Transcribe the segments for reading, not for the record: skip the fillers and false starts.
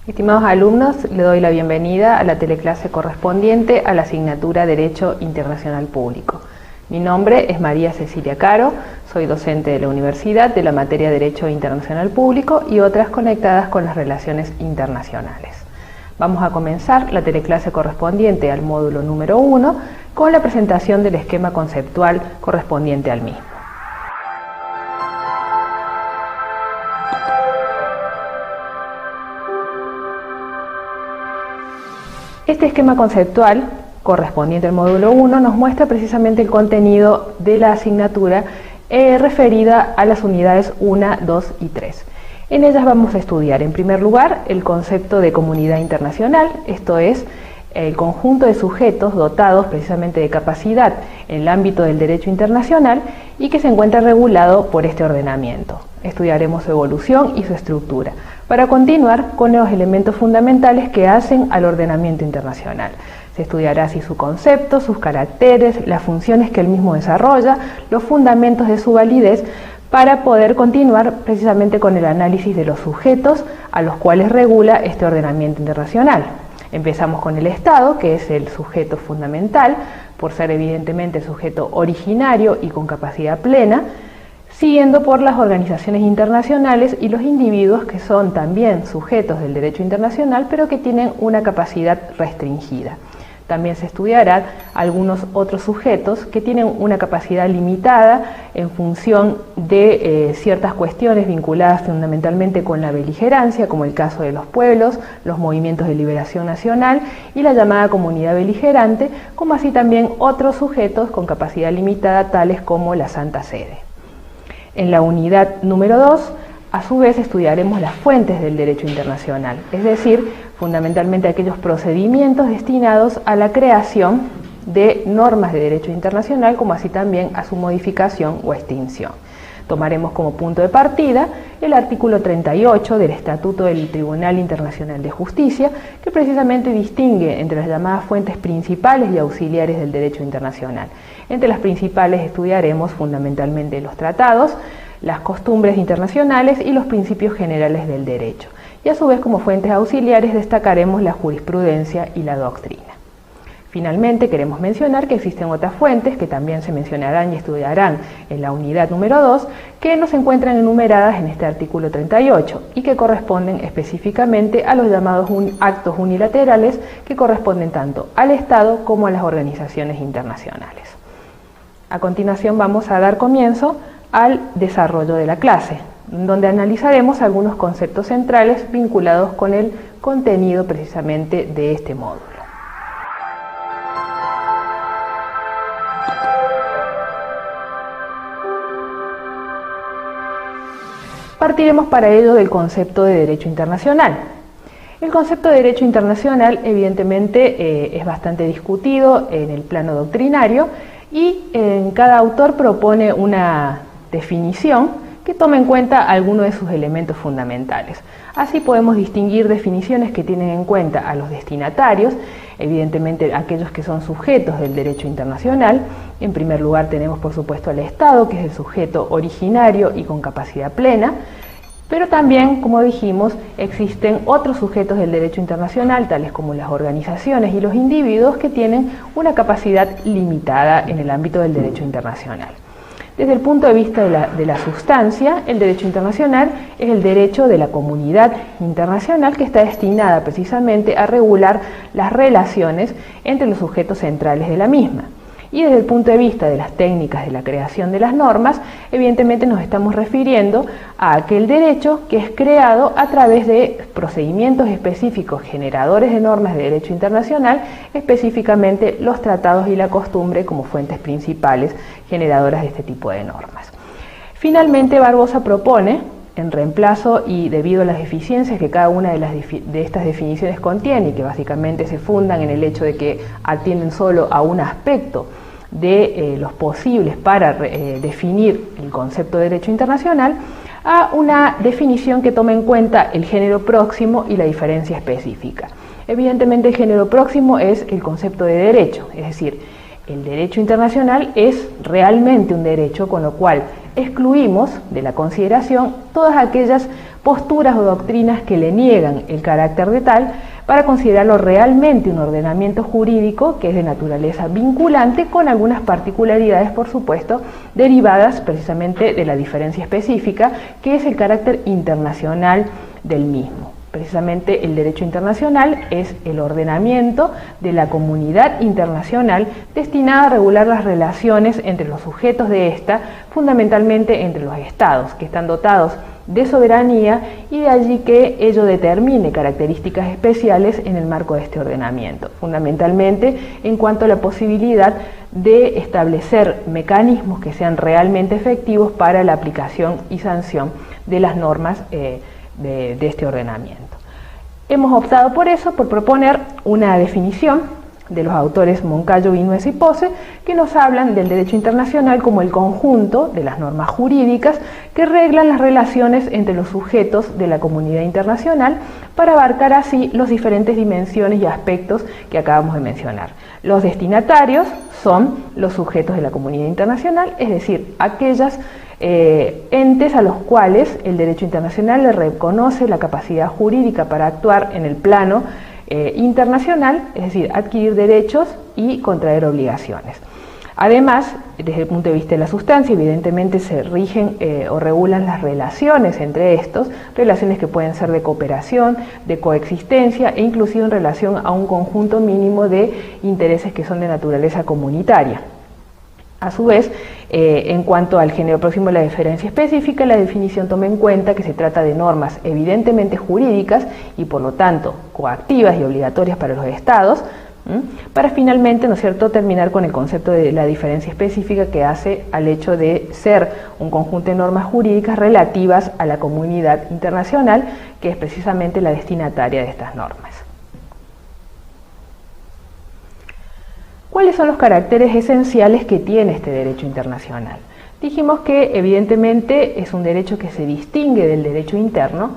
Estimados alumnos, le doy la bienvenida a la teleclase correspondiente a la asignatura Derecho Internacional Público. Mi nombre es María Cecilia Caro, soy docente de la universidad de la materia Derecho Internacional Público y otras conectadas con las relaciones internacionales. Vamos a comenzar la teleclase correspondiente al módulo número 1 con la presentación del esquema conceptual correspondiente al mismo. Este esquema conceptual correspondiente al módulo 1 nos muestra precisamente el contenido de la asignatura referida a las unidades 1, 2 y 3. En ellas vamos a estudiar, en primer lugar, el concepto de comunidad internacional, esto es, el conjunto de sujetos dotados precisamente de capacidad en el ámbito del derecho internacional y que se encuentra regulado por este ordenamiento. Estudiaremos su evolución y su estructura, para continuar con los elementos fundamentales que hacen al ordenamiento internacional. Se estudiará así su concepto, sus caracteres, las funciones que el mismo desarrolla, los fundamentos de su validez, para poder continuar precisamente con el análisis de los sujetos a los cuales regula este ordenamiento internacional. Empezamos con el Estado, que es el sujeto fundamental, por ser evidentemente el sujeto originario y con capacidad plena, siguiendo por las organizaciones internacionales y los individuos que son también sujetos del derecho internacional, pero que tienen una capacidad restringida. También se estudiarán algunos otros sujetos que tienen una capacidad limitada en función de ciertas cuestiones vinculadas fundamentalmente con la beligerancia, como el caso de los pueblos, los movimientos de liberación nacional y la llamada comunidad beligerante, como así también otros sujetos con capacidad limitada, tales como la Santa Sede. En la unidad número 2, a su vez estudiaremos las fuentes del derecho internacional, es decir, fundamentalmente aquellos procedimientos destinados a la creación de normas de derecho internacional, como así también a su modificación o extinción. Tomaremos como punto de partida el artículo 38 del Estatuto del Tribunal Internacional de Justicia, que precisamente distingue entre las llamadas fuentes principales y auxiliares del derecho internacional. Entre las principales estudiaremos fundamentalmente los tratados, las costumbres internacionales y los principios generales del derecho. Y a su vez, como fuentes auxiliares, destacaremos la jurisprudencia y la doctrina. Finalmente, queremos mencionar que existen otras fuentes que también se mencionarán y estudiarán en la unidad número 2, que no se encuentran enumeradas en este artículo 38 y que corresponden específicamente a los llamados actos unilaterales que corresponden tanto al Estado como a las organizaciones internacionales. A continuación vamos a dar comienzo al desarrollo de la clase, donde analizaremos algunos conceptos centrales vinculados con el contenido precisamente de este módulo. Partiremos para ello del concepto de derecho internacional. El concepto de derecho internacional evidentemente es bastante discutido en el plano doctrinario y cada autor propone una definición que toma en cuenta algunos de sus elementos fundamentales. Así podemos distinguir definiciones que tienen en cuenta a los destinatarios, evidentemente aquellos que son sujetos del derecho internacional. En primer lugar tenemos por supuesto al Estado, que es el sujeto originario y con capacidad plena, pero también, como dijimos, existen otros sujetos del derecho internacional, tales como las organizaciones y los individuos que tienen una capacidad limitada en el ámbito del derecho internacional. Desde el punto de vista de la sustancia, el derecho internacional es el derecho de la comunidad internacional que está destinada precisamente a regular las relaciones entre los sujetos centrales de la misma. Y desde el punto de vista de las técnicas de la creación de las normas, evidentemente nos estamos refiriendo a aquel derecho que es creado a través de procedimientos específicos generadores de normas de derecho internacional, específicamente los tratados y la costumbre como fuentes principales generadoras de este tipo de normas. Finalmente, Barbosa propone, en reemplazo y debido a las deficiencias que cada una de estas definiciones contiene y que básicamente se fundan en el hecho de que atienden solo a un aspecto de los posibles para definir el concepto de derecho internacional, a una definición que tome en cuenta el género próximo y la diferencia específica. Evidentemente el género próximo es el concepto de derecho, es decir, el derecho internacional es realmente un derecho, con lo cual excluimos de la consideración todas aquellas posturas o doctrinas que le niegan el carácter de tal para considerarlo realmente un ordenamiento jurídico que es de naturaleza vinculante, con algunas particularidades, por supuesto, derivadas precisamente de la diferencia específica que es el carácter internacional del mismo. Precisamente el derecho internacional es el ordenamiento de la comunidad internacional destinada a regular las relaciones entre los sujetos de esta, fundamentalmente entre los estados, que están dotados de soberanía, y de allí que ello determine características especiales en el marco de este ordenamiento, fundamentalmente en cuanto a la posibilidad de establecer mecanismos que sean realmente efectivos para la aplicación y sanción de las normas de este ordenamiento. Hemos optado por eso, por proponer una definición de los autores Moncayo, Vinuesa y Pose, que nos hablan del derecho internacional como el conjunto de las normas jurídicas que reglan las relaciones entre los sujetos de la comunidad internacional, para abarcar así las diferentes dimensiones y aspectos que acabamos de mencionar. Los destinatarios son los sujetos de la comunidad internacional, es decir, aquellas entes a los cuales el derecho internacional le reconoce la capacidad jurídica para actuar en el plano internacional, es decir, adquirir derechos y contraer obligaciones. Además, desde el punto de vista de la sustancia, evidentemente se rigen o regulan las relaciones entre estos, relaciones que pueden ser de cooperación, de coexistencia e inclusive en relación a un conjunto mínimo de intereses que son de naturaleza comunitaria. A su vez, en cuanto al género próximo de la diferencia específica, la definición toma en cuenta que se trata de normas evidentemente jurídicas y por lo tanto coactivas y obligatorias para los estados, para finalmente, ¿no es cierto?, terminar con el concepto de la diferencia específica, que hace al hecho de ser un conjunto de normas jurídicas relativas a la comunidad internacional, que es precisamente la destinataria de estas normas. ¿Cuáles son los caracteres esenciales que tiene este derecho internacional? Dijimos que evidentemente es un derecho que se distingue del derecho interno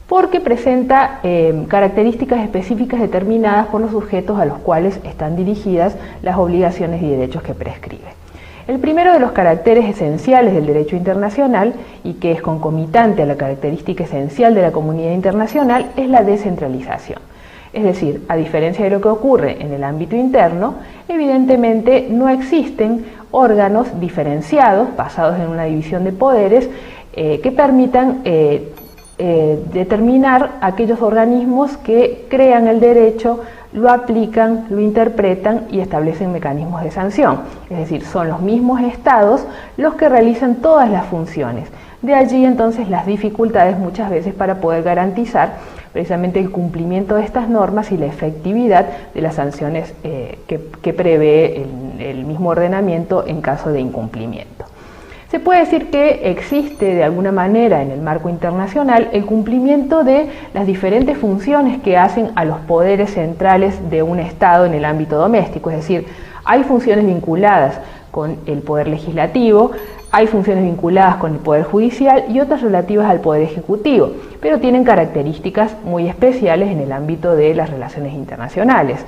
porque presenta características específicas determinadas por los sujetos a los cuales están dirigidas las obligaciones y derechos que prescribe. El primero de los caracteres esenciales del derecho internacional, y que es concomitante a la característica esencial de la comunidad internacional, es la descentralización. Es decir, a diferencia de lo que ocurre en el ámbito interno, evidentemente no existen órganos diferenciados, basados en una división de poderes, que permitan determinar aquellos organismos que crean el derecho, lo aplican, lo interpretan y establecen mecanismos de sanción. Es decir, son los mismos estados los que realizan todas las funciones. De allí entonces las dificultades muchas veces para poder garantizar precisamente el cumplimiento de estas normas y la efectividad de las sanciones que prevé el mismo ordenamiento en caso de incumplimiento. Se puede decir que existe de alguna manera en el marco internacional el cumplimiento de las diferentes funciones que hacen a los poderes centrales de un Estado en el ámbito doméstico, es decir, hay funciones vinculadas con el poder legislativo, hay funciones vinculadas con el poder judicial y otras relativas al poder ejecutivo, pero tienen características muy especiales en el ámbito de las relaciones internacionales.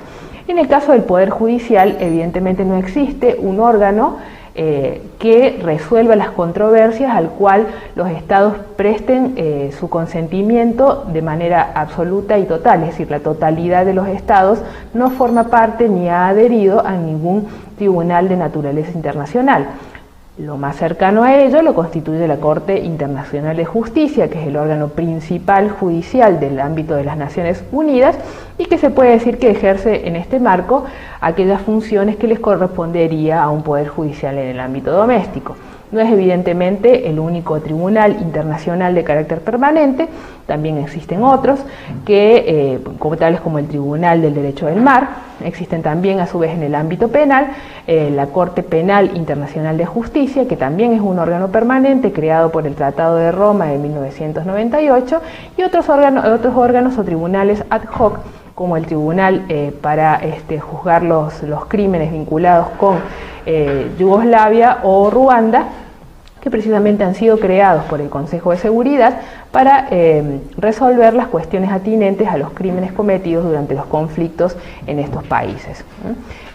En el caso del poder judicial, evidentemente no existe un órgano que resuelva las controversias al cual los estados presten su consentimiento de manera absoluta y total, es decir, la totalidad de los estados no forma parte ni ha adherido a ningún tribunal de naturaleza internacional. Lo más cercano a ello lo constituye la Corte Internacional de Justicia, que es el órgano principal judicial del ámbito de las Naciones Unidas y que se puede decir que ejerce en este marco aquellas funciones que les correspondería a un poder judicial en el ámbito doméstico. No es evidentemente el único tribunal internacional de carácter permanente, también existen otros, como tales como el Tribunal del Derecho del Mar. Existen también a su vez en el ámbito penal la Corte Penal Internacional de Justicia, que también es un órgano permanente creado por el Tratado de Roma de 1998, y otros órganos o tribunales ad hoc, como el Tribunal para juzgar los crímenes vinculados con Yugoslavia o Ruanda, que precisamente han sido creados por el Consejo de Seguridad para resolver las cuestiones atinentes a los crímenes cometidos durante los conflictos en estos países.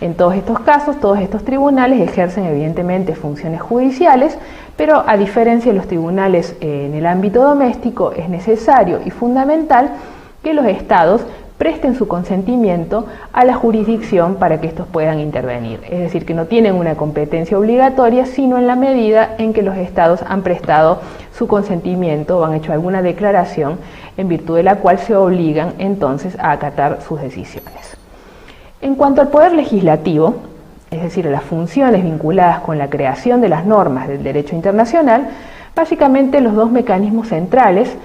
En todos estos casos, todos estos tribunales ejercen evidentemente funciones judiciales, pero a diferencia de los tribunales en el ámbito doméstico, es necesario y fundamental que los estados presten su consentimiento a la jurisdicción para que estos puedan intervenir. Es decir, que no tienen una competencia obligatoria, sino en la medida en que los estados han prestado su consentimiento o han hecho alguna declaración en virtud de la cual se obligan entonces a acatar sus decisiones. En cuanto al poder legislativo, es decir, a las funciones vinculadas con la creación de las normas del derecho internacional, básicamente los dos mecanismos centrales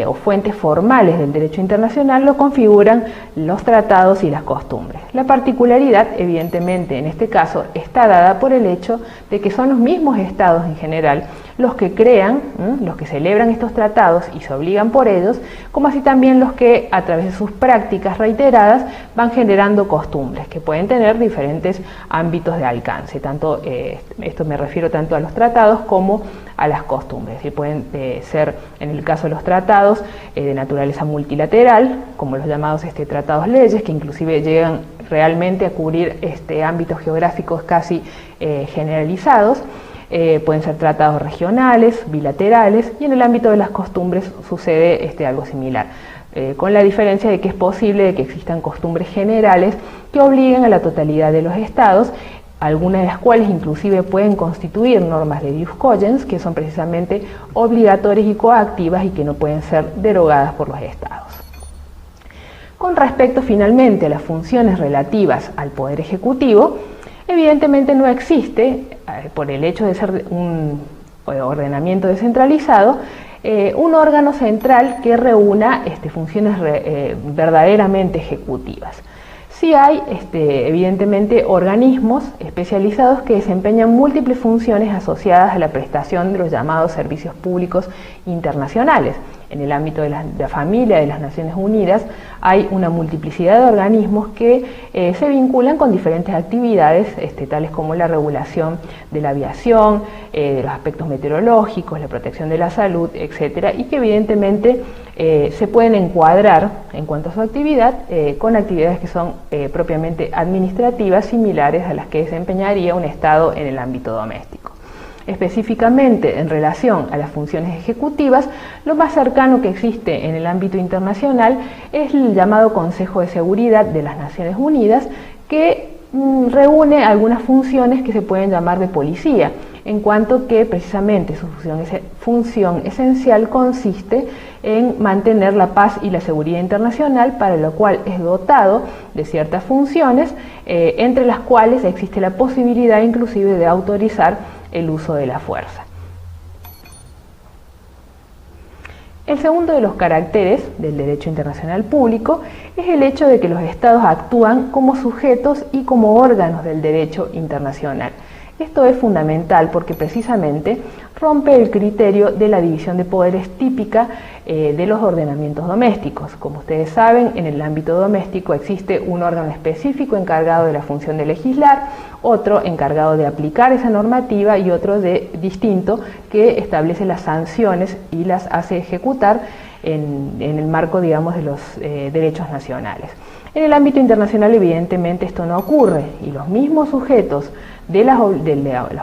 o fuentes formales del derecho internacional lo configuran los tratados y las costumbres. La particularidad, evidentemente, en este caso está dada por el hecho de que son los mismos estados en general los que crean, los que celebran estos tratados y se obligan por ellos, como así también los que a través de sus prácticas reiteradas van generando costumbres que pueden tener diferentes ámbitos de alcance. Tanto, esto me refiero tanto a los tratados como a las costumbres. Y pueden ser, en el caso de los tratados, de naturaleza multilateral, como los llamados tratados leyes, que inclusive llegan realmente a cubrir ámbitos geográficos casi generalizados. Pueden ser tratados regionales, bilaterales, y en el ámbito de las costumbres sucede algo similar, con la diferencia de que es posible de que existan costumbres generales que obliguen a la totalidad de los estados, algunas de las cuales inclusive pueden constituir normas de ius cogens, que son precisamente obligatorias y coactivas y que no pueden ser derogadas por los estados. Con respecto finalmente a las funciones relativas al Poder Ejecutivo, evidentemente no existe, por el hecho de ser un ordenamiento descentralizado, un órgano central que reúna funciones verdaderamente ejecutivas. Sí hay, evidentemente, organismos especializados que desempeñan múltiples funciones asociadas a la prestación de los llamados servicios públicos internacionales. En el ámbito de la familia de las Naciones Unidas hay una multiplicidad de organismos que se vinculan con diferentes actividades, tales como la regulación de la aviación, de los aspectos meteorológicos, la protección de la salud, etcétera, y que evidentemente se pueden encuadrar en cuanto a su actividad con actividades que son propiamente administrativas, similares a las que desempeñaría un Estado en el ámbito doméstico. Específicamente en relación a las funciones ejecutivas, lo más cercano que existe en el ámbito internacional es el llamado Consejo de Seguridad de las Naciones Unidas, que reúne algunas funciones que se pueden llamar de policía, en cuanto que precisamente su función esencial consiste en mantener la paz y la seguridad internacional, para lo cual es dotado de ciertas funciones, entre las cuales existe la posibilidad inclusive de autorizar el uso de la fuerza. El segundo de los caracteres del derecho internacional público es el hecho de que los estados actúan como sujetos y como órganos del derecho internacional. Esto es fundamental porque precisamente rompe el criterio de la división de poderes típica de los ordenamientos domésticos. Como ustedes saben, en el ámbito doméstico existe un órgano específico encargado de la función de legislar, otro encargado de aplicar esa normativa y otro distinto que establece las sanciones y las hace ejecutar en el marco, digamos, de los derechos nacionales. En el ámbito internacional, evidentemente, esto no ocurre y los mismos sujetos de las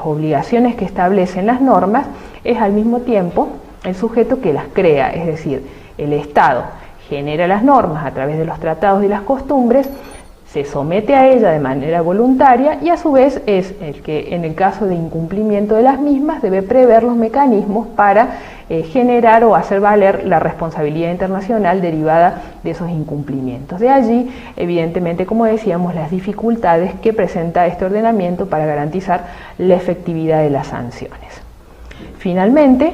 obligaciones que establecen las normas es al mismo tiempo el sujeto que las crea, es decir, el Estado genera las normas a través de los tratados y las costumbres, se somete a ella de manera voluntaria y a su vez es el que en el caso de incumplimiento de las mismas debe prever los mecanismos para generar o hacer valer la responsabilidad internacional derivada de esos incumplimientos. De allí, evidentemente, como decíamos, las dificultades que presenta este ordenamiento para garantizar la efectividad de las sanciones. Finalmente,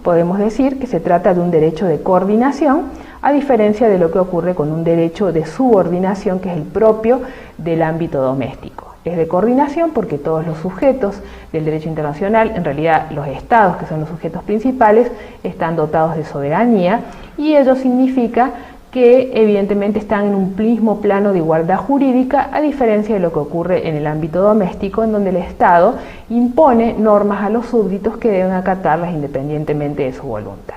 podemos decir que se trata de un derecho de coordinación, a diferencia de lo que ocurre con un derecho de subordinación, que es el propio del ámbito doméstico. Es de coordinación porque todos los sujetos del derecho internacional, en realidad los estados, que son los sujetos principales, están dotados de soberanía, y ello significa que evidentemente están en un mismo plano de igualdad jurídica, a diferencia de lo que ocurre en el ámbito doméstico, en donde el Estado impone normas a los súbditos que deben acatarlas independientemente de su voluntad.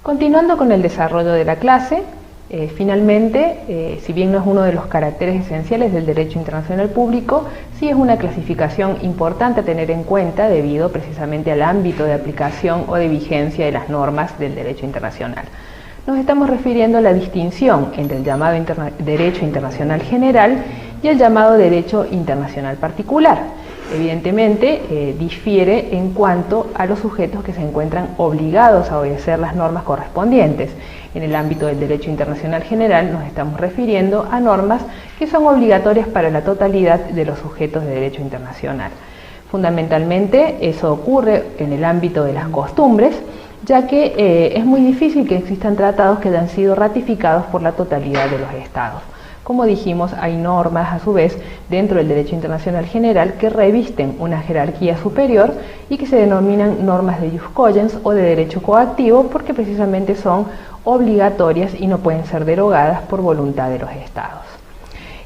Continuando con el desarrollo de la clase, finalmente, si bien no es uno de los caracteres esenciales del derecho internacional público, sí es una clasificación importante a tener en cuenta debido precisamente al ámbito de aplicación o de vigencia de las normas del derecho internacional. Nos estamos refiriendo a la distinción entre el llamado derecho internacional general y el llamado derecho internacional particular. Evidentemente, difiere en cuanto a los sujetos que se encuentran obligados a obedecer las normas correspondientes. En el ámbito del derecho internacional general nos estamos refiriendo a normas que son obligatorias para la totalidad de los sujetos de derecho internacional. Fundamentalmente, eso ocurre en el ámbito de las costumbres, ya que es muy difícil que existan tratados que hayan sido ratificados por la totalidad de los estados. Como dijimos, hay normas a su vez dentro del derecho internacional general que revisten una jerarquía superior y que se denominan normas de jus cogens o de derecho coactivo porque precisamente son obligatorias y no pueden ser derogadas por voluntad de los estados.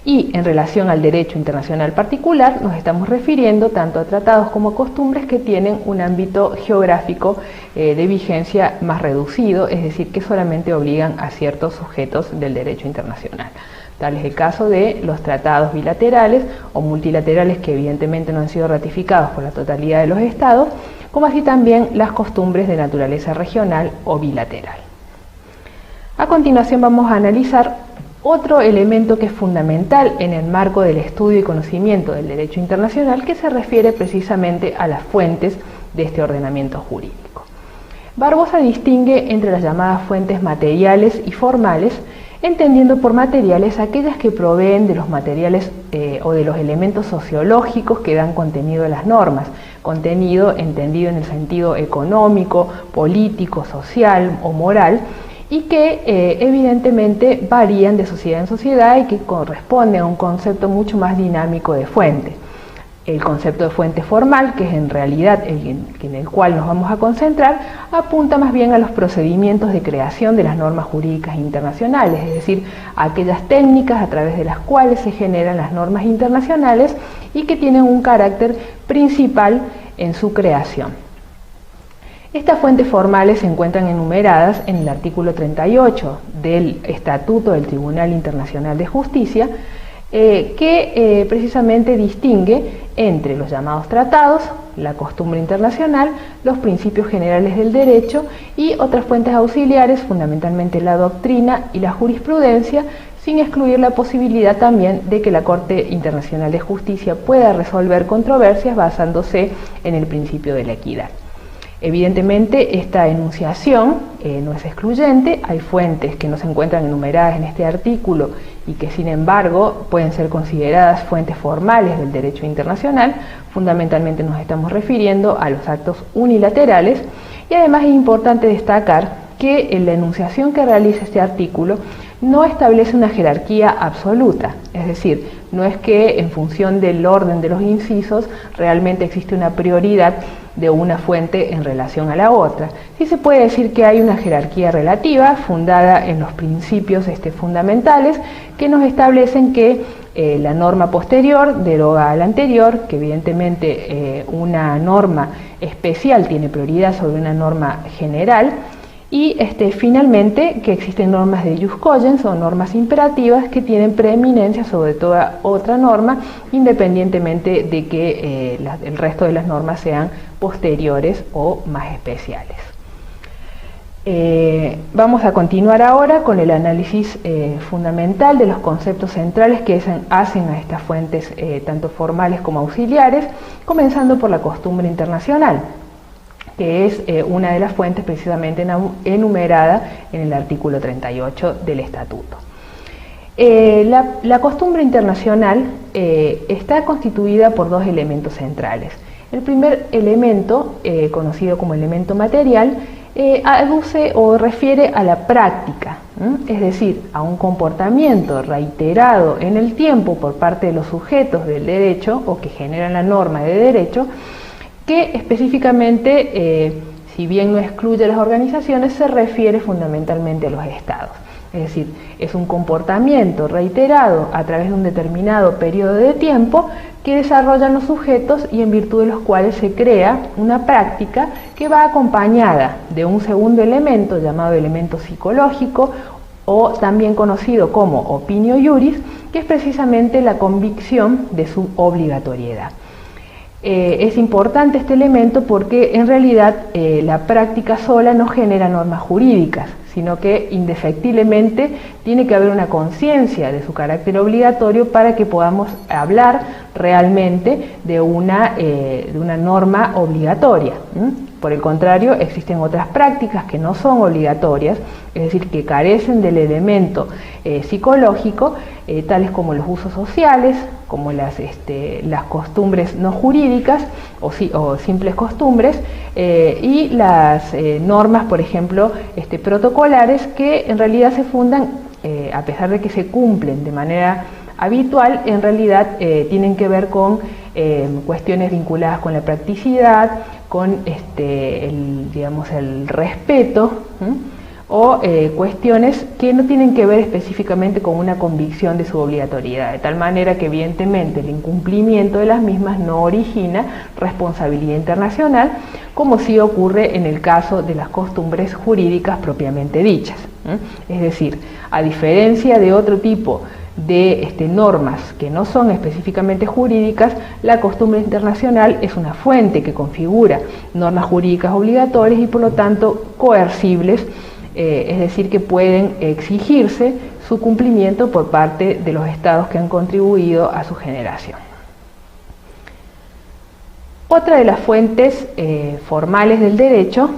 Y en relación al derecho internacional particular nos estamos refiriendo tanto a tratados como a costumbres que tienen un ámbito geográfico de vigencia más reducido, es decir, que solamente obligan a ciertos sujetos del derecho internacional. Tal es el caso de los tratados bilaterales o multilaterales que evidentemente no han sido ratificados por la totalidad de los estados, como así también las costumbres de naturaleza regional o bilateral. A continuación vamos a analizar otro elemento que es fundamental en el marco del estudio y conocimiento del derecho internacional, que se refiere precisamente a las fuentes de este ordenamiento jurídico. Barbosa distingue entre las llamadas fuentes materiales y formales, entendiendo por materiales aquellas que proveen de los materiales o de los elementos sociológicos que dan contenido a las normas, contenido entendido en el sentido económico, político, social o moral, y que evidentemente varían de sociedad en sociedad y que corresponden a un concepto mucho más dinámico de fuente. El concepto de fuente formal, que es en realidad en el cual nos vamos a concentrar, apunta más bien a los procedimientos de creación de las normas jurídicas internacionales, es decir, a aquellas técnicas a través de las cuales se generan las normas internacionales y que tienen un carácter principal en su creación. Estas fuentes formales se encuentran enumeradas en el artículo 38 del Estatuto del Tribunal Internacional de Justicia, que precisamente distingue entre los llamados tratados, la costumbre internacional, los principios generales del derecho y otras fuentes auxiliares, fundamentalmente la doctrina y la jurisprudencia, sin excluir la posibilidad también de que la Corte Internacional de Justicia pueda resolver controversias basándose en el principio de la equidad. Evidentemente, esta enunciación no es excluyente, hay fuentes que no se encuentran enumeradas en este artículo y que sin embargo pueden ser consideradas fuentes formales del derecho internacional. Fundamentalmente nos estamos refiriendo a los actos unilaterales y además es importante destacar que en la enunciación que realiza este artículo no establece una jerarquía absoluta, es decir, no es que en función del orden de los incisos realmente existe una prioridad de una fuente en relación a la otra. Sí se puede decir que hay una jerarquía relativa fundada en los principios fundamentales que nos establecen que la norma posterior deroga a la anterior, que evidentemente una norma especial tiene prioridad sobre una norma general, Y finalmente, que existen normas de jus cogens o normas imperativas que tienen preeminencia sobre toda otra norma, independientemente de que el resto de las normas sean posteriores o más especiales. Vamos a continuar ahora con el análisis fundamental de los conceptos centrales que hacen a estas fuentes tanto formales como auxiliares, comenzando por la costumbre internacional, que es una de las fuentes precisamente enumerada en el artículo 38 del Estatuto. La costumbre internacional está constituida por dos elementos centrales. El primer elemento, conocido como elemento material, aduce o refiere a la práctica, es decir, a un comportamiento reiterado en el tiempo por parte de los sujetos del derecho o que generan la norma de derecho, que específicamente, si bien no excluye a las organizaciones, se refiere fundamentalmente a los estados. Es decir, es un comportamiento reiterado a través de un determinado periodo de tiempo que desarrollan los sujetos y en virtud de los cuales se crea una práctica que va acompañada de un segundo elemento llamado elemento psicológico o también conocido como opinio iuris, que es precisamente la convicción de su obligatoriedad. Es importante este elemento porque en realidad la práctica sola no genera normas jurídicas, sino que indefectiblemente tiene que haber una conciencia de su carácter obligatorio para que podamos hablar realmente de una norma obligatoria. Por el contrario, existen otras prácticas que no son obligatorias, es decir, que carecen del elemento psicológico, tales como los usos sociales, como las costumbres no jurídicas o simples costumbres, y las normas, por ejemplo, protocolares, que en realidad se fundan, a pesar de que se cumplen de manera habitual, en realidad tienen que ver con cuestiones vinculadas con la practicidad, con el respeto, o cuestiones que no tienen que ver específicamente con una convicción de su obligatoriedad, de tal manera que evidentemente el incumplimiento de las mismas no origina responsabilidad internacional, como sí ocurre en el caso de las costumbres jurídicas propiamente dichas. Es decir, a diferencia de otro tipo de normas que no son específicamente jurídicas, la costumbre internacional es una fuente que configura normas jurídicas obligatorias y por lo tanto coercibles, es decir, que pueden exigirse su cumplimiento por parte de los estados que han contribuido a su generación. Otra de las fuentes formales del derecho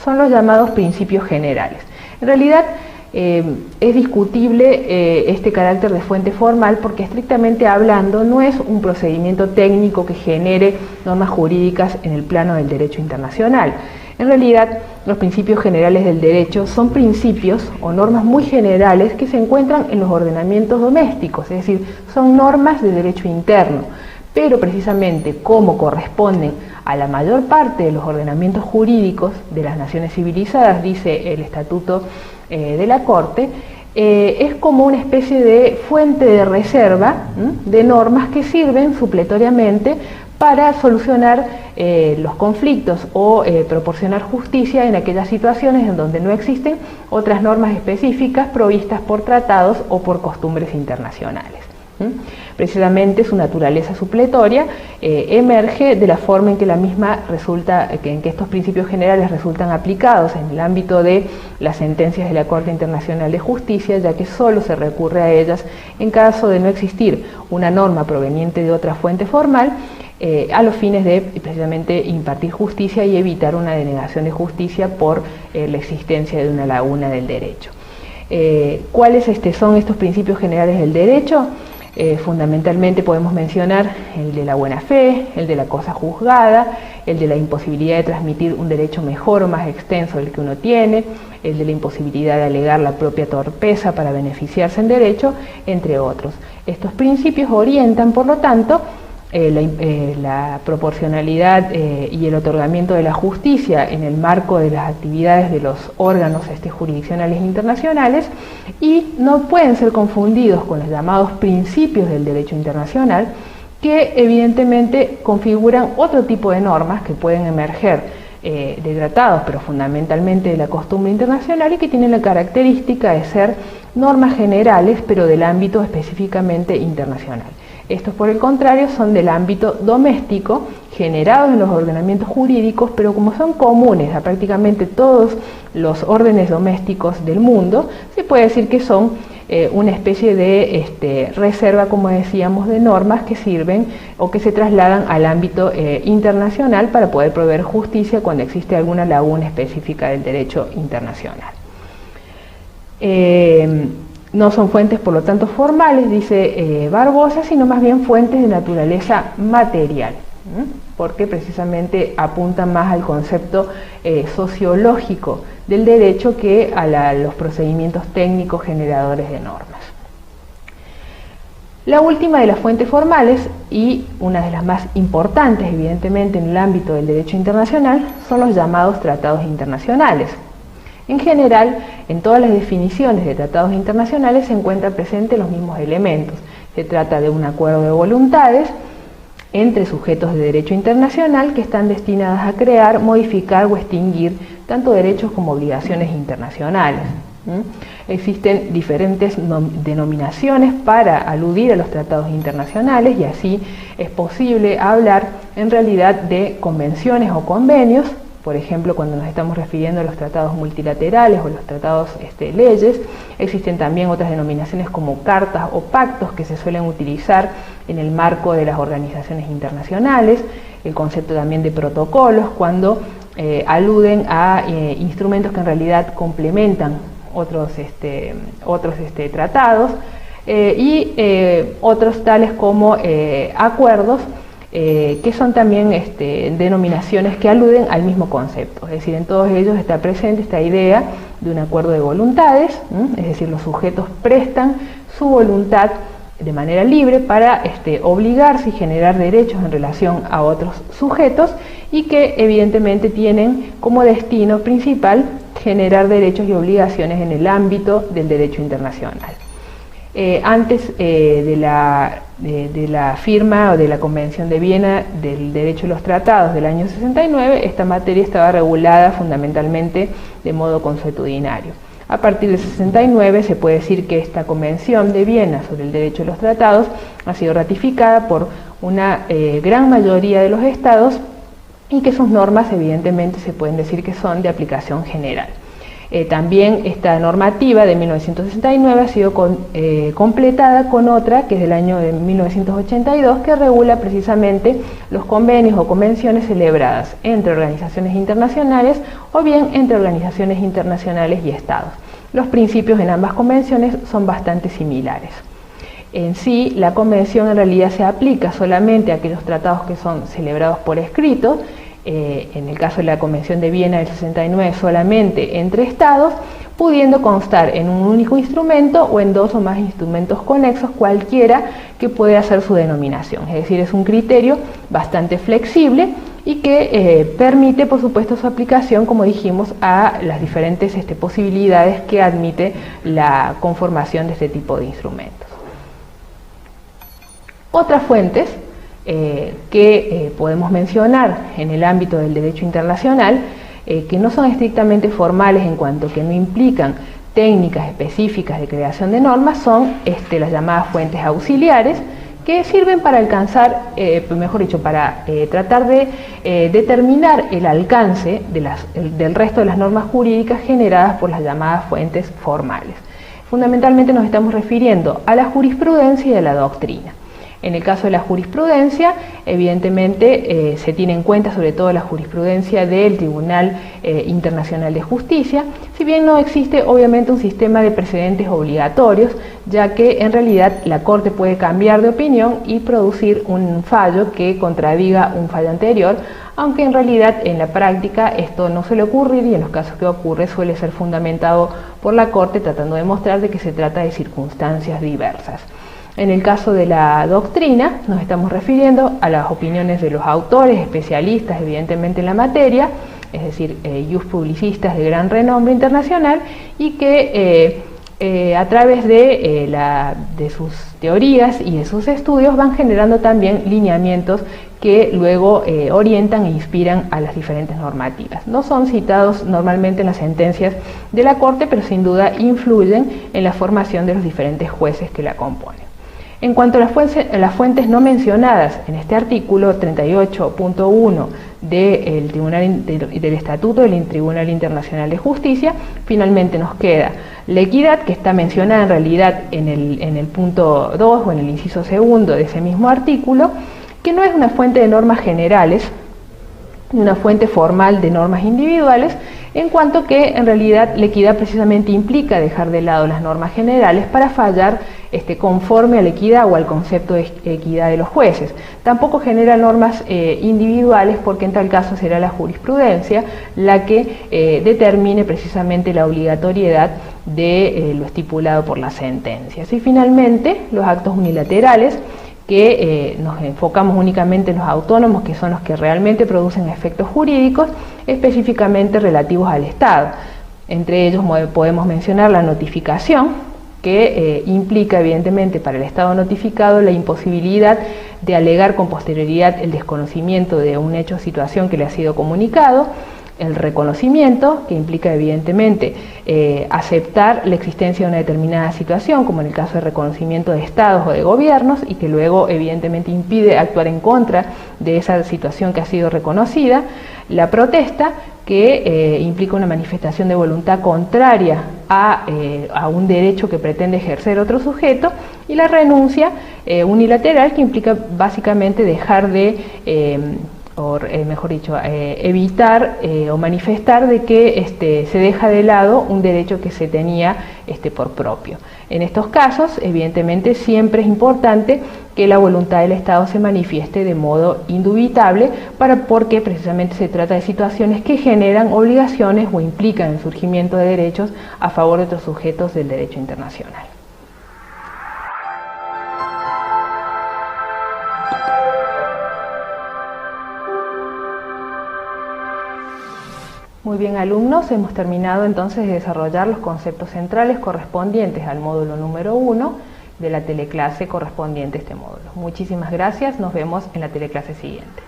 son los llamados principios generales. En realidad es discutible este carácter de fuente formal porque, estrictamente hablando, no es un procedimiento técnico que genere normas jurídicas en el plano del derecho internacional. En realidad, los principios generales del derecho son principios o normas muy generales que se encuentran en los ordenamientos domésticos, es decir, son normas de derecho interno, pero precisamente como corresponden a la mayor parte de los ordenamientos jurídicos de las naciones civilizadas, dice el Estatuto de la Corte, es como una especie de fuente de reserva de normas que sirven supletoriamente para solucionar los conflictos o proporcionar justicia en aquellas situaciones en donde no existen otras normas específicas provistas por tratados o por costumbres internacionales. Precisamente su naturaleza supletoria emerge de la forma en que la misma en que estos principios generales resultan aplicados en el ámbito de las sentencias de la Corte Internacional de Justicia, ya que solo se recurre a ellas en caso de no existir una norma proveniente de otra fuente formal, a los fines de precisamente impartir justicia y evitar una denegación de justicia por la existencia de una laguna del derecho. ¿Cuáles son estos principios generales del derecho? Fundamentalmente podemos mencionar el de la buena fe, el de la cosa juzgada, el de la imposibilidad de transmitir un derecho mejor o más extenso del que uno tiene, el de la imposibilidad de alegar la propia torpeza para beneficiarse en derecho, entre otros. Estos principios orientan, por lo tanto, la proporcionalidad y el otorgamiento de la justicia en el marco de las actividades de los órganos jurisdiccionales internacionales, y no pueden ser confundidos con los llamados principios del derecho internacional, que evidentemente configuran otro tipo de normas que pueden emerger de tratados, pero fundamentalmente de la costumbre internacional, y que tienen la característica de ser normas generales, pero del ámbito específicamente internacional. Estos, por el contrario, son del ámbito doméstico, generados en los ordenamientos jurídicos, pero como son comunes a prácticamente todos los órdenes domésticos del mundo, se puede decir que son una especie de reserva, como decíamos, de normas que sirven o que se trasladan al ámbito internacional para poder proveer justicia cuando existe alguna laguna específica del derecho internacional. No son fuentes, por lo tanto, formales, dice Barbosa, sino más bien fuentes de naturaleza material, porque precisamente apuntan más al concepto sociológico del derecho que a los procedimientos técnicos generadores de normas. La última de las fuentes formales, y una de las más importantes evidentemente en el ámbito del derecho internacional, son los llamados tratados internacionales. En general, en todas las definiciones de tratados internacionales se encuentran presentes los mismos elementos. Se trata de un acuerdo de voluntades entre sujetos de derecho internacional que están destinadas a crear, modificar o extinguir tanto derechos como obligaciones internacionales. Existen diferentes denominaciones para aludir a los tratados internacionales, y así es posible hablar en realidad de convenciones o convenios. Por ejemplo, cuando nos estamos refiriendo a los tratados multilaterales o los tratados leyes, existen también otras denominaciones como cartas o pactos que se suelen utilizar en el marco de las organizaciones internacionales, el concepto también de protocolos, cuando aluden a instrumentos que en realidad complementan otros tratados, y otros tales como acuerdos, que son también denominaciones que aluden al mismo concepto. Es decir, en todos ellos está presente esta idea de un acuerdo de voluntades, es decir, los sujetos prestan su voluntad de manera libre para obligarse y generar derechos en relación a otros sujetos, y que evidentemente tienen como destino principal generar derechos y obligaciones en el ámbito del derecho internacional. Antes de la firma o de la Convención de Viena del Derecho de los Tratados del año 69, esta materia estaba regulada fundamentalmente de modo consuetudinario. A partir del 69 se puede decir que esta Convención de Viena sobre el Derecho de los Tratados ha sido ratificada por una gran mayoría de los estados, y que sus normas evidentemente se pueden decir que son de aplicación general. También esta normativa de 1969 ha sido completada con otra que es del año de 1982, que regula precisamente los convenios o convenciones celebradas entre organizaciones internacionales o bien entre organizaciones internacionales y estados. Los principios en ambas convenciones son bastante similares. En sí, la convención en realidad se aplica solamente a aquellos tratados que son celebrados por escrito. En el caso de la Convención de Viena del 69, solamente entre estados, pudiendo constar en un único instrumento o en dos o más instrumentos conexos, cualquiera que pueda ser su denominación. Es decir, es un criterio bastante flexible y que permite, por supuesto, su aplicación, como dijimos, a las diferentes posibilidades que admite la conformación de este tipo de instrumentos. Otras fuentes que podemos mencionar en el ámbito del derecho internacional, que no son estrictamente formales en cuanto que no implican técnicas específicas de creación de normas, son las llamadas fuentes auxiliares, que sirven para alcanzar, mejor dicho, para tratar de determinar el alcance del resto de las normas jurídicas generadas por las llamadas fuentes formales. Fundamentalmente nos estamos refiriendo a la jurisprudencia y a la doctrina. En el caso de la jurisprudencia, evidentemente se tiene en cuenta sobre todo la jurisprudencia del Tribunal Internacional de Justicia, si bien no existe obviamente un sistema de precedentes obligatorios, ya que en realidad la Corte puede cambiar de opinión y producir un fallo que contradiga un fallo anterior, aunque en realidad en la práctica esto no suele ocurrir, y en los casos que ocurre suele ser fundamentado por la Corte tratando de mostrar de que se trata de circunstancias diversas. En el caso de la doctrina, nos estamos refiriendo a las opiniones de los autores, especialistas evidentemente en la materia, es decir, publicistas de gran renombre internacional, y que a través de sus teorías y de sus estudios van generando también lineamientos que luego orientan e inspiran a las diferentes normativas. No son citados normalmente en las sentencias de la Corte, pero sin duda influyen en la formación de los diferentes jueces que la componen. En cuanto a las fuentes no mencionadas en este artículo 38.1 del Estatuto del Tribunal Internacional de Justicia, finalmente nos queda la equidad, que está mencionada en realidad en el punto 2 o en el inciso segundo de ese mismo artículo, que no es una fuente de normas generales, ni una fuente formal de normas individuales, en cuanto que en realidad la equidad precisamente implica dejar de lado las normas generales para fallar conforme a la equidad o al concepto de equidad de los jueces. Tampoco genera normas individuales, porque en tal caso será la jurisprudencia la que determine precisamente la obligatoriedad de lo estipulado por las sentencias. Y finalmente, los actos unilaterales, que nos enfocamos únicamente en los autónomos, que son los que realmente producen efectos jurídicos, específicamente relativos al Estado. Entre ellos podemos mencionar la notificación, que implica evidentemente para el Estado notificado la imposibilidad de alegar con posterioridad el desconocimiento de un hecho o situación que le ha sido comunicado; el reconocimiento, que implica evidentemente aceptar la existencia de una determinada situación, como en el caso de reconocimiento de estados o de gobiernos, y que luego evidentemente impide actuar en contra de esa situación que ha sido reconocida; la protesta, que implica una manifestación de voluntad contraria a un derecho que pretende ejercer otro sujeto; y la renuncia unilateral, que implica básicamente dejar de evitar o manifestar de que se deja de lado un derecho que se tenía por propio. En estos casos, evidentemente, siempre es importante que la voluntad del Estado se manifieste de modo indubitable, porque precisamente se trata de situaciones que generan obligaciones o implican el surgimiento de derechos a favor de otros sujetos del derecho internacional. Muy bien, alumnos, hemos terminado entonces de desarrollar los conceptos centrales correspondientes al módulo número 1 de la teleclase correspondiente a este módulo. Muchísimas gracias, nos vemos en la teleclase siguiente.